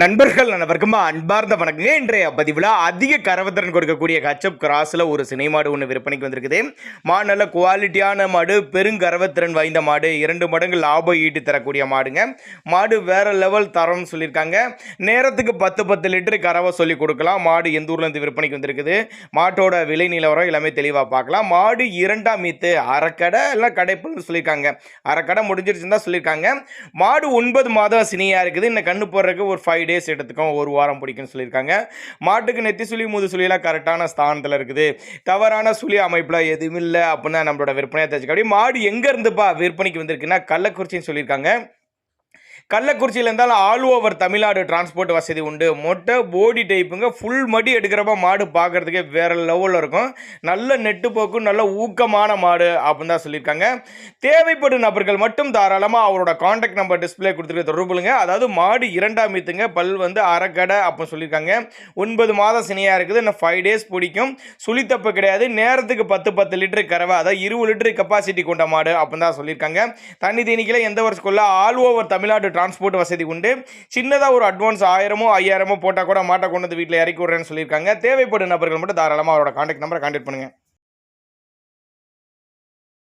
நண்பர்கள் அனைவருக்கும் அன்பார்ந்த வணக்கங்க. இன்றைய பதிவில் அதிக கறவைத்திறன் கொடுக்கக்கூடிய கச்சப் கிராஸில் ஒரு சினை மாடு ஒன்று விற்பனைக்கு வந்திருக்குது. மாடு நல்ல குவாலிட்டியான மாடு, பெருங்கறவைத்திறன் வாய்ந்த மாடு, 2 மடங்கு லாபம் ஈட்டி தரக்கூடிய மாடுங்க. மாடு வேற லெவல் தரம்னு சொல்லியிருக்காங்க. நேரத்துக்கு 10 லிட்டர் கறவை சொல்லி கொடுக்கலாம். மாடு எந்த ஊர்லேருந்து விற்பனைக்கு வந்திருக்குது, மாட்டோட விலை நிலவரம் எல்லாமே தெளிவாக பார்க்கலாம். மாடு 2ஆம் மீத்து அரைக்கடை இல்லை கடைப்புன்னு சொல்லியிருக்காங்க. அரைக்கடை முடிஞ்சிருச்சுன்னு தான் சொல்லியிருக்காங்க. மாடு 9 மாதம் சினியாக இருக்குது. இந்த கண்ணு போடுறதுக்கு ஒரு 5 டேஸ் எடுத்துக்கும், 1 வாரம் பிடிக்கும்னு சொல்லியிருக்காங்க. மாட்டுக்கு நெத்தி சுழி முது சுழியெல்லாம் கரெக்டான ஸ்தானத்தில் இருக்குது. தவறான சுழி அமைப்பில் எதுவும் இல்லை அப்படின்னா நம்மளோட விற்பனையை தெரிஞ்சுக்க. அப்படி மாடு எங்கேருந்துப்பா விற்பனைக்கு வந்திருக்குன்னா கள்ளக்குறிச்சின்னு சொல்லியிருக்காங்க. கள்ளக்குறிச்சியில் இருந்தாலும் ஆல் ஓவர் தமிழ்நாடு டிரான்ஸ்போர்ட் வசதி உண்டு. மொட்டை போடி டைப்புங்க. ஃபுல் மடி எடுக்கிறப்ப மாடு பார்க்குறதுக்கே வேறு லெவலில் இருக்கும். நல்ல நெட்டு போக்கும், நல்ல ஊக்கமான மாடு அப்படின்னு தான் சொல்லியிருக்காங்க. தேவைப்படும் நபர்கள் மட்டும் தாராளமாக அவரோட காண்டாக்ட் நம்பர் டிஸ்பிளே கொடுத்துட்டு தொடர்புங்க. அதாவது மாடு 2ஆம் மீத்துங்க, பல் வந்து அரைக்கடை அப்படின்னு சொல்லியிருக்காங்க. 9 மாதம் சினையாக இருக்குது. இன்னும் 5 டேஸ் பிடிக்கும். சுழித்தப்பு கிடையாது. நேரத்துக்கு 10 லிட்டர் கறவை, அதாவது 20 லிட்டர் கெப்பாசிட்டி கொண்ட மாடு அப்படின்னு தான் சொல்லியிருக்காங்க. தண்ணி தேனிக்கில் எந்த வருஷக்குள்ள ஆல் ஓவர் தமிழ்நாடு டிரான்ஸ்போர்ட் வசதி உண்டு. சின்னதாக ஒரு அட்வான்ஸ் 1000 5000 போட்டால் கூட மாட்டை கொண்டு வந்து வீட்டில் இறக்கி விடுறேன்னு சொல்லியிருக்காங்க. தேவைப்படும் நபர்கள் மட்டும் தாராளமாக அவரோட கான்டாக்ட் நம்பரை கான்டாக்ட் பண்ணுங்கள்.